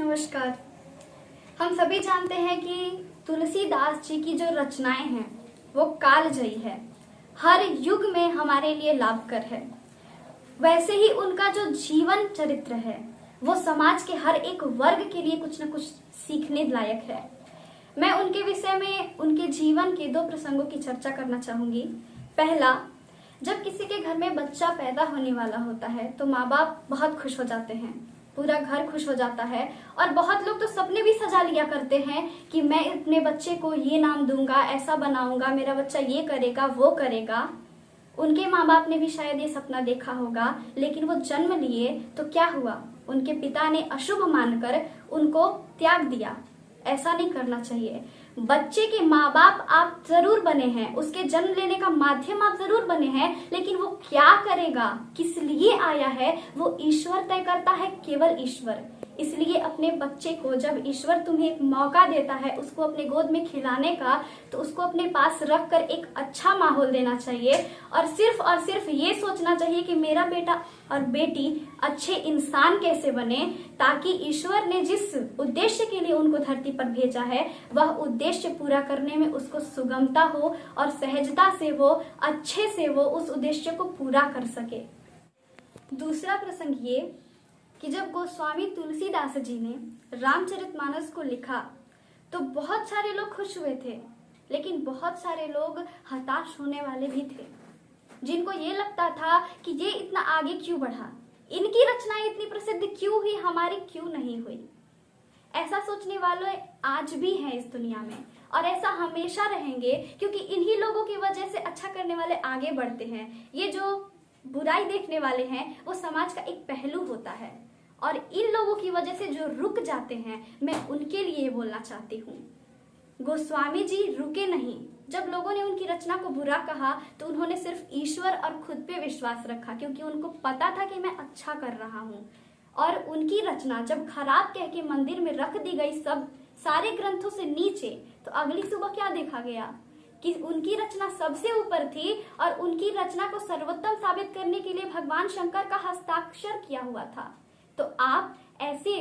नमस्कार। हम सभी जानते हैं कि तुलसीदास जी की जो रचनाएं हैं वो कालजयी है, हर युग में हमारे लिए लाभकर है। वैसे ही उनका जो जीवन चरित्र है वो समाज के हर एक वर्ग के लिए कुछ न कुछ सीखने लायक है। मैं उनके विषय में उनके जीवन के दो प्रसंगों की चर्चा करना चाहूंगी। पहला, जब किसी के घर में बच्चा पैदा होने वाला होता है तो माँ बाप बहुत खुश हो जाते हैं, पूरा घर खुश हो जाता है और बहुत लोग तो सपने भी सजा लिया करते हैं कि मैं अपने बच्चे को ये नाम दूंगा, ऐसा बनाऊंगा, मेरा बच्चा ये करेगा वो करेगा। उनके माँ बाप ने भी शायद ये सपना देखा होगा, लेकिन वो जन्म लिए तो क्या हुआ, उनके पिता ने अशुभ मानकर उनको त्याग दिया। ऐसा नहीं करना चाहिए। बच्चे के माँ बाप आप जरूर बने हैं, उसके जन्म लेने का माध्यम आप जरूर बने हैं, लेकिन वो क्या करेगा, किस लिए आया है, वो ईश्वर तय करता है, केवल ईश्वर। इसलिए अपने बच्चे को जब ईश्वर तुम्हें एक मौका देता है उसको अपने गोद में खिलाने का, तो उसको अपने पास रखकर एक अच्छा माहौल देना चाहिए और सिर्फ ये सोचना चाहिए कि मेरा बेटा और बेटी अच्छे इंसान कैसे बने, ताकि ईश्वर ने जिस उद्देश्य के लिए उनको धरती पर भेजा है वह उद्देश्य पूरा करने में उसको सुगमता हो और सहजता से वो अच्छे से वो उस उद्देश्य को पूरा कर सके। दूसरा प्रसंग ये कि जब गोस्वामी तुलसीदास जी ने रामचरितमानस को लिखा तो बहुत सारे लोग खुश हुए थे, लेकिन बहुत सारे लोग हताश होने वाले भी थे, जिनको ये लगता था कि ये इतना आगे क्यों बढ़ा, इनकी रचनाएं इतनी प्रसिद्ध क्यों हुई, हमारी क्यों नहीं हुई। ऐसा सोचने वाले आज भी हैं इस दुनिया में और ऐसा हमेशा रहेंगे, क्योंकि इन्हीं लोगों की वजह से अच्छा करने वाले आगे बढ़ते हैं। ये जो बुराई देखने वाले हैं वो समाज का एक पहलू होता है और इन लोगों की वजह से जो रुक जाते हैं, मैं उनके लिए बोलना चाहती हूँ। गोस्वामी जी रुके नहीं। जब लोगों ने उनकी रचना को बुरा कहा तो उन्होंने सिर्फ ईश्वर और खुद पे विश्वास रखा, क्योंकि उनको पता था कि मैं अच्छा कर रहा हूँ। और उनकी रचना जब खराब कह के मंदिर में रख दी गई सब सारे ग्रंथों से नीचे, तो अगली सुबह क्या देखा गया कि उनकी रचना सबसे ऊपर थी और उनकी रचना को सर्वोत्तम साबित करने के लिए भगवान शंकर का हस्ताक्षर किया हुआ था। तो आप ऐसे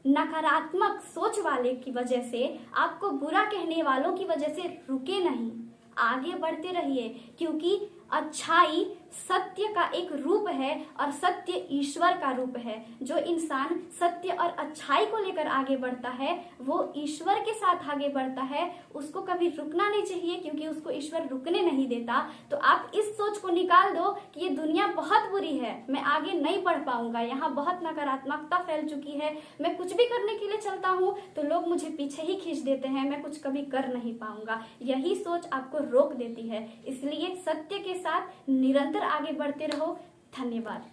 नकारात्मक सोच वाले की वजह से, आपको बुरा कहने वालों की वजह से रुके नहीं, आगे बढ़ते रहिए, क्योंकि अच्छाई सत्य का एक रूप है और सत्य ईश्वर का रूप है। जो इंसान सत्य और अच्छाई को लेकर आगे बढ़ता है वो ईश्वर के साथ आगे बढ़ता है, उसको कभी रुकना नहीं चाहिए, क्योंकि उसको ईश्वर रुकने नहीं देता। तो आप इस सोच को निकाल दो कि ये दुनिया बहुत बुरी है, मैं आगे नहीं बढ़ पाऊंगा, यहाँ बहुत नकारात्मकता फैल चुकी है, मैं कुछ भी करने के लिए चलता हूँ तो लोग मुझे पीछे ही खींच देते हैं, मैं कुछ कभी कर नहीं पाऊंगा। यही सोच आपको रोक देती है। इसलिए सत्य के साथ निरंतर आगे बढ़ते रहो। धन्यवाद।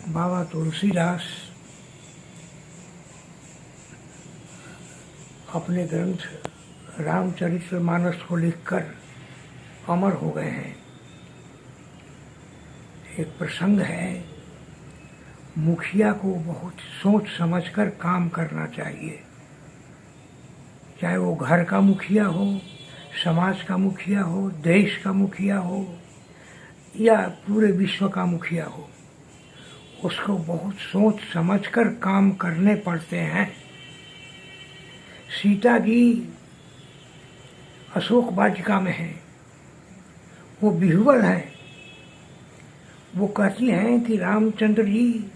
बाबा तुलसीदास अपने ग्रंथ रामचरितमानस को लिखकर अमर हो गए हैं। एक प्रसंग है, मुखिया को बहुत सोच समझकर काम करना चाहिए, चाहे वो घर का मुखिया हो, समाज का मुखिया हो, देश का मुखिया हो या पूरे विश्व का मुखिया हो, उसको बहुत सोच समझकर काम करने पड़ते हैं। सीता जी अशोक वाटिका में है, वो विह्वल है। वो कहती हैं कि रामचंद्र जी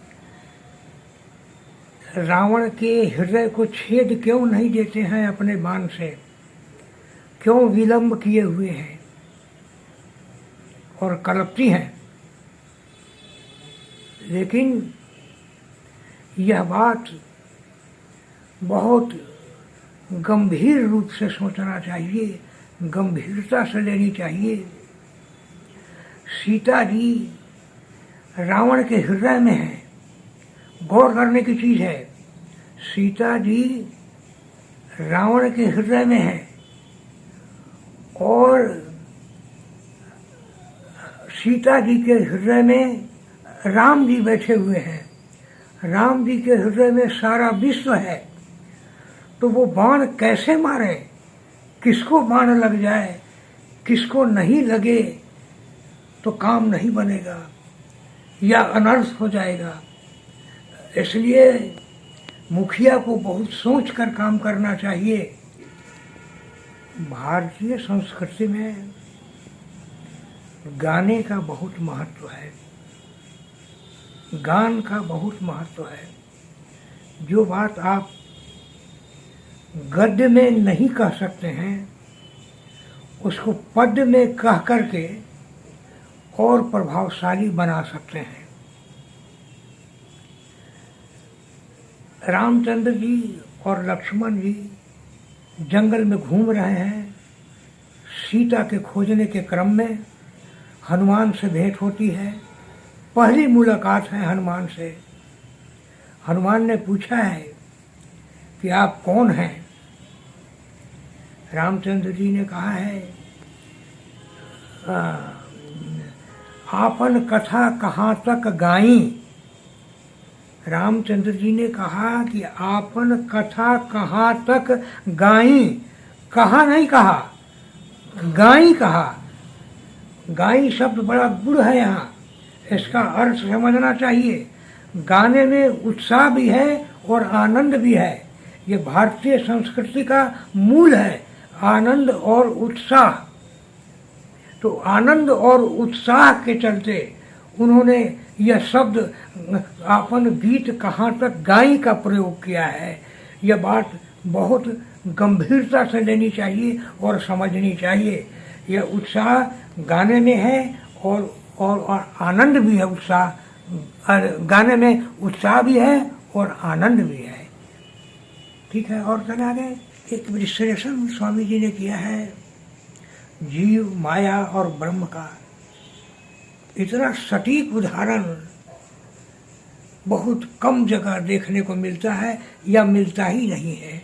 रावण के हृदय को छेद क्यों नहीं देते हैं अपने बाण से, क्यों विलंब किए हुए हैं, और कलपती हैं। लेकिन यह बात बहुत गंभीर रूप से सोचना चाहिए, गंभीरता से लेनी चाहिए। सीता जी रावण के हृदय में है, गौर करने की चीज है। सीता जी रावण के हृदय में है और सीता जी के हृदय में राम जी बैठे हुए हैं। राम जी के हृदय में सारा विश्व है, तो वो बाण कैसे मारे, किसको बाण लग जाए, किसको नहीं लगे तो काम नहीं बनेगा। या अनर्थ हो जाएगा। इसलिए मुखिया को बहुत सोच कर काम करना चाहिए। भारतीय संस्कृति में गाने का बहुत महत्व है, गान का बहुत महत्व है। जो बात आप गद्य में नहीं कह सकते हैं उसको पद्य में कह करके और प्रभावशाली बना सकते हैं। रामचंद्र जी और लक्ष्मण जी जंगल में घूम रहे हैं। सीता के खोजने के क्रम में हनुमान से भेंट होती है। पहली मुलाकात है हनुमान से। हनुमान ने पूछा है कि आप कौन हैं? रामचंद्र जी ने कहा है, आपन कथा कहाँ तक गाई। रामचंद्र जी ने कहा कि आपन कथा कहाँ तक गाई। कहा नहीं कहा, गाई कहा। गाई शब्द बड़ा गुड़ है यहाँ, इसका अर्थ समझना चाहिए। गाने में उत्साह भी है और आनंद भी है। ये भारतीय संस्कृति का मूल है, आनंद और उत्साह। तो आनंद और उत्साह के चलते उन्होंने यह शब्द आपन गीत कहाँ तक गाई का प्रयोग किया है। यह बात बहुत गंभीरता से लेनी चाहिए और समझनी चाहिए। यह उत्साह गाने में है और आनंद भी है। उत्साह गाने में उत्साह भी है और आनंद भी है। ठीक है, और चले आगे। एक विश्लेषण स्वामी जी ने किया है जीव, माया और ब्रह्म का। इतना सटीक उदाहरण बहुत कम जगह देखने को मिलता है या मिलता ही नहीं है।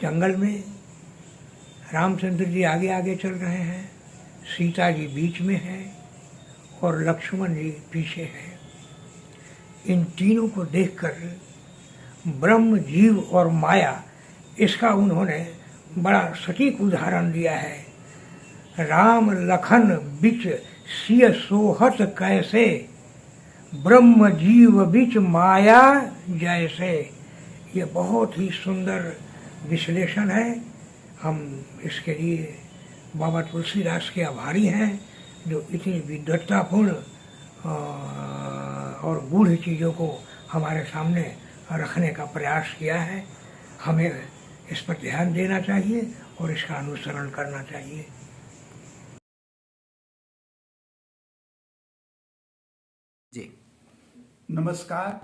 जंगल में रामचंद्र जी आगे आगे चल रहे हैं, सीता जी बीच में है और लक्ष्मण जी पीछे हैं। इन तीनों को देखकर ब्रह्म, जीव और माया, इसका उन्होंने बड़ा सटीक उदाहरण दिया है। राम लखन बिच सिय सोहत कैसे, ब्रह्म जीव बिच माया जैसे। ये बहुत ही सुंदर विश्लेषण है। हम इसके लिए बाबा तुलसीदास के आभारी हैं जो इतनी विद्वत्तापूर्ण और गूढ़ चीज़ों को हमारे सामने रखने का प्रयास किया है। हमें इस पर ध्यान देना चाहिए और इसका अनुसरण करना चाहिए। जी नमस्कार।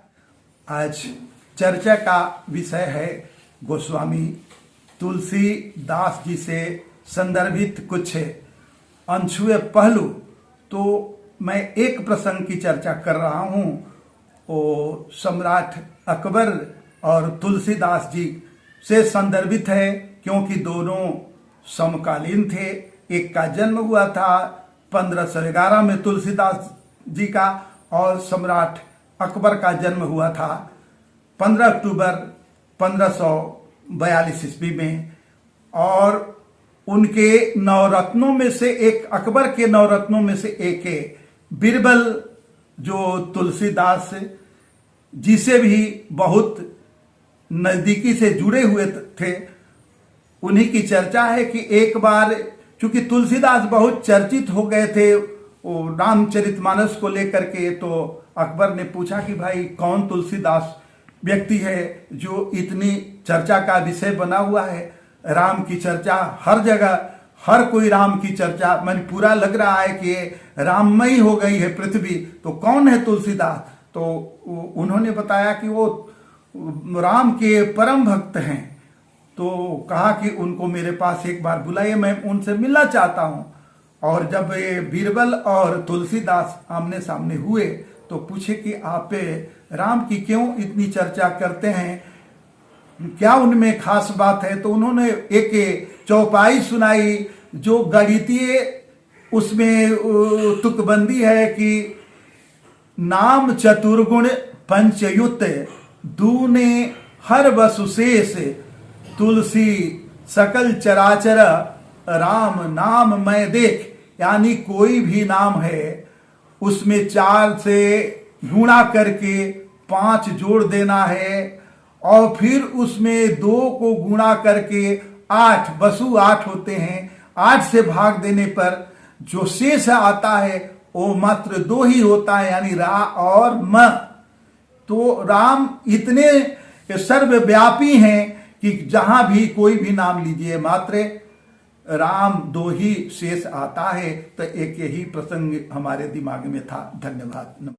आज चर्चा का विषय है गोस्वामी तुलसीदास जी से संदर्भित कुछ अनछुए पहलू। तो मैं एक प्रसंग की चर्चा कर रहा हूँ, वो सम्राट अकबर और तुलसीदास जी से संदर्भित है, क्योंकि दोनों समकालीन थे। एक का जन्म हुआ था 1511 में तुलसीदास जी का, और सम्राट अकबर का जन्म हुआ था 15 अक्टूबर 1542 ईस्वी में। और उनके नवरत्नों में से एक, अकबर के नवरत्नों में से एक है बीरबल, जो तुलसीदास जी से भी बहुत नजदीकी से जुड़े हुए थे। उन्हीं की चर्चा है कि एक बार, चूंकि तुलसीदास बहुत चर्चित हो गए थे वो रामचरितमानस को लेकर के, तो अकबर ने पूछा कि भाई कौन तुलसीदास व्यक्ति है जो इतनी चर्चा का विषय बना हुआ है। राम की चर्चा हर जगह, हर कोई राम की चर्चा, मैंने पूरा लग रहा है कि राममयी हो गई है पृथ्वी, तो कौन है तुलसीदास? तो उन्होंने बताया कि वो राम के परम भक्त हैं। तो कहा कि उनको मेरे पास एक बार बुलाइए, मैं उनसे मिलना चाहता हूं। और जब ये बीरबल और तुलसीदास आमने सामने हुए तो पूछे कि आप राम की क्यों इतनी चर्चा करते हैं, क्या उनमें खास बात है? तो उन्होंने एक चौपाई सुनाई जो गणितीय, उसमें तुकबंदी है कि नाम चतुर्गुण पंचयुत दूने हर वसुशेष, तुलसी सकल चराचर राम नाम मैं देख। यानी कोई भी नाम है उसमें 4 से गुणा करके 5 जोड़ देना है और फिर उसमें 2 को गुणा करके 8, बसु 8 होते हैं, 8 से भाग देने पर जो शेष आता है वो मात्र 2 ही होता है, यानी रा और म। तो राम इतने सर्वव्यापी हैं कि जहां भी कोई भी नाम लीजिए मात्र राम 2 ही शेष आता है। तो एक यही प्रसंग हमारे दिमाग में था। धन्यवाद।